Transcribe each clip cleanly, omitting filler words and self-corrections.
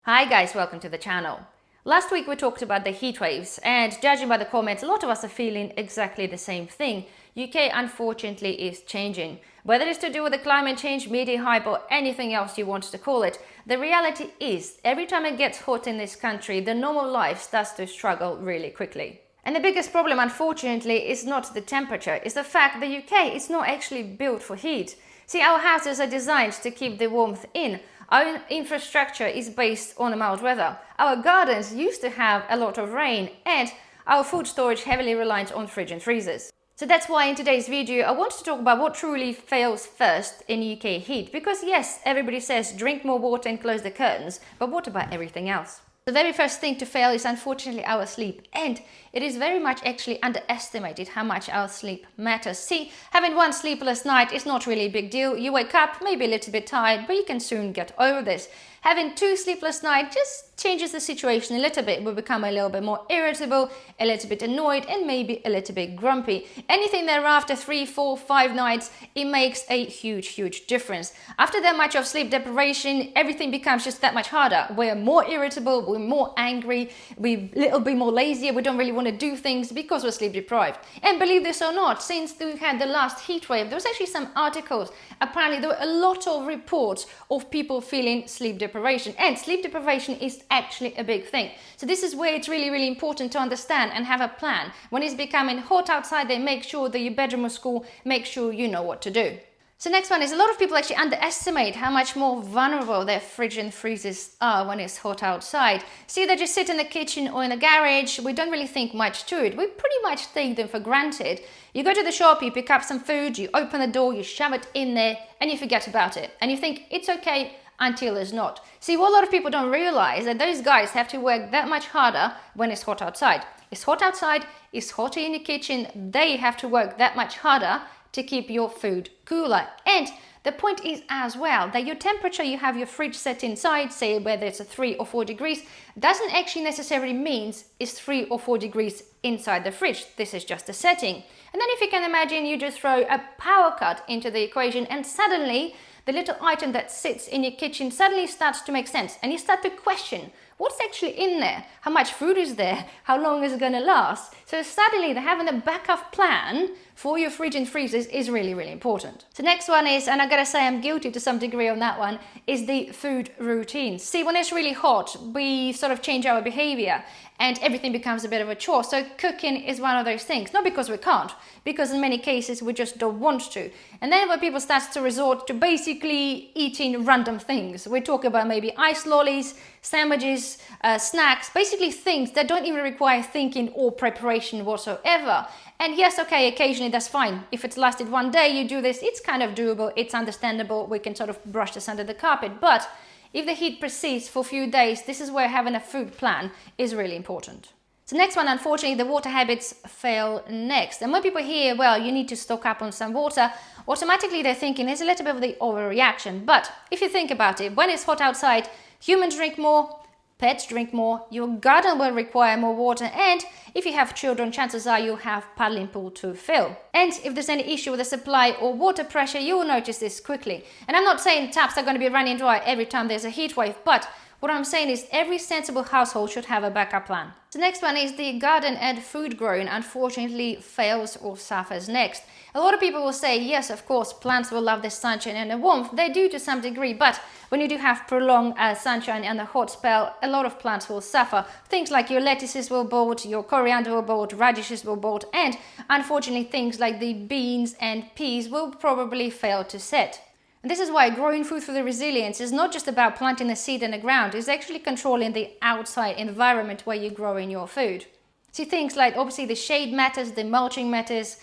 Hi guys, welcome to the channel. Last week we talked about the heat waves, and judging by the comments, a lot of us are feeling exactly the same thing. UK unfortunately is changing. Whether it's to do with the climate change, media hype or anything else you want to call it, the reality is every time it gets hot in this country, the normal life starts to struggle really quickly. And the biggest problem unfortunately is not the temperature, it's the fact the UK is not actually built for heat. See, our houses are designed to keep the warmth in. Our infrastructure is based on mild weather. Our gardens used to have a lot of rain, and our food storage heavily reliant on fridge and freezers. So that's why in today's video I want to talk about what truly fails first in UK heat. Because yes, everybody says drink more water and close the curtains, but what about everything else? The very first thing to fail is unfortunately our sleep, and it is very much actually underestimated how much our sleep matters. See, having one sleepless night is not really a big deal. You wake up maybe a little bit tired, but you can soon get over this. Having two sleepless nights just changes the situation a little bit. We become a little bit more irritable, a little bit annoyed, and maybe a little bit grumpy. Anything thereafter 3, 4, 5 nights, it makes a huge difference. After that much of sleep deprivation, everything becomes just that much harder. We're more irritable, we're more angry, we're a little bit more lazy, we don't really want to do things because we're sleep deprived. And believe this or not, since we had the last heat wave, there was actually some articles. Apparently there were a lot of reports of people feeling sleep deprivation, and sleep deprivation is actually a big thing. So this is where it's really important to understand and have a plan. When it's becoming hot outside, then make sure that your bedroom or school, make sure you know what to do. So next one is a lot of people actually underestimate how much more vulnerable their fridge and freezers are when it's hot outside. See, they just sit in the kitchen or in the garage. We don't really think much to it. We pretty much take them for granted. You go to the shop, you pick up some food, you open the door, you shove it in there, and you forget about it. And you think it's okay until it's not. See, what a lot of people don't realize that those guys have to work that much harder when it's hot outside. It's hot outside, it's hotter in the kitchen, they have to work that much harder to keep your food cooler. And the point is as well that your temperature you have your fridge set inside, say whether it's a 3 or 4 degrees, doesn't actually necessarily means it's 3 or 4 degrees inside the fridge. This is just a setting. And then if you can imagine, you just throw a power cut into the equation and suddenly the little item that sits in your kitchen suddenly starts to make sense, and you start to question what's actually in there, how much food is there, how long is it going to last. So suddenly having a backup plan for your fridge and freezers is really important. So next one is, and I gotta say I'm guilty to some degree on that one, is the food routine. See, when it's really hot, we sort of change our behavior and everything becomes a bit of a chore. So cooking is one of those things, not because we can't, because in many cases we just don't want to. And then when people start to resort to basically eating random things, we talk about maybe ice lollies, sandwiches, snacks, basically things that don't even require thinking or preparation whatsoever. And yes, okay, occasionally that's fine. If it's lasted one day, you do this, it's kind of doable, it's understandable, we can sort of brush this under the carpet. But if the heat persists for a few days, this is where having a food plan is really important. So next one, unfortunately, the water habits fail next. And when people hear, well, you need to stock up on some water, automatically they're thinking there's a little bit of the overreaction. But if you think about it, when it's hot outside, humans drink more, pets drink more, your garden will require more water, and if you have children, chances are you'll have paddling pool to fill. And if there's any issue with the supply or water pressure, you will notice this quickly. And I'm not saying taps are going to be running dry every time there's a heat wave, but what I'm saying is every sensible household should have a backup plan. The next one is the garden and food growing unfortunately fails or suffers next. A lot of people will say, yes, of course, plants will love the sunshine and the warmth. They do to some degree, but when you do have prolonged sunshine and a hot spell, a lot of plants will suffer. Things like your lettuces will bolt, your coriander will bolt, radishes will bolt, and unfortunately things like the beans and peas will probably fail to set. And this is why growing food for the resilience is not just about planting a seed in the ground, it's actually controlling the outside environment where you're growing your food. See, things like obviously the shade matters, the mulching matters,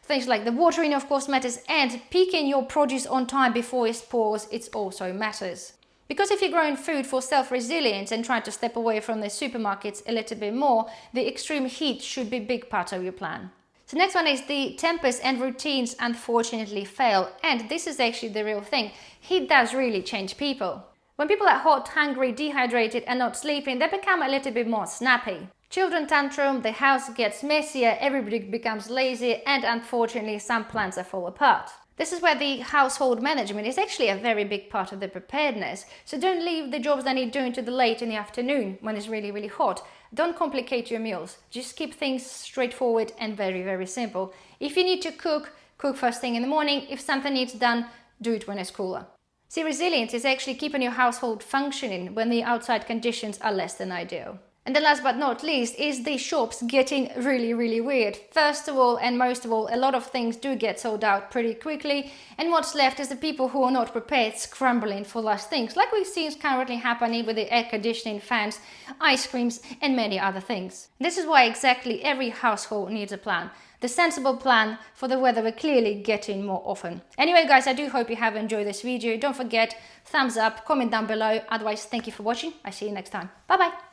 things like the watering of course matters, and picking your produce on time before it spoils, it also matters. Because if you're growing food for self-resilience and trying to step away from the supermarkets a little bit more, the extreme heat should be a big part of your plan. So next one is the tempers and routines unfortunately fail, and this is actually the real thing. Heat does really change people. When people are hot, hungry, dehydrated and not sleeping, they become a little bit more snappy. Children tantrum, the house gets messier, everybody becomes lazy, and unfortunately some plants fall apart. This is where the household management is actually a very big part of the preparedness. So don't leave the jobs that need doing to the late in the afternoon when it's really, really hot. Don't complicate your meals. Just keep things straightforward and very, very simple. If you need to cook, cook first thing in the morning. If something needs done, do it when it's cooler. See, resilience is actually keeping your household functioning when the outside conditions are less than ideal. And then last but not least is the shops getting really, really weird. First of all, and most of all, a lot of things do get sold out pretty quickly. And what's left is the people who are not prepared scrambling for last things, like we've seen currently happening with the air conditioning fans, ice creams, and many other things. This is why exactly every household needs a plan. The sensible plan for the weather we're clearly getting more often. Anyway, guys, I do hope you have enjoyed this video. Don't forget, thumbs up, comment down below. Otherwise, thank you for watching. I see you next time. Bye-bye.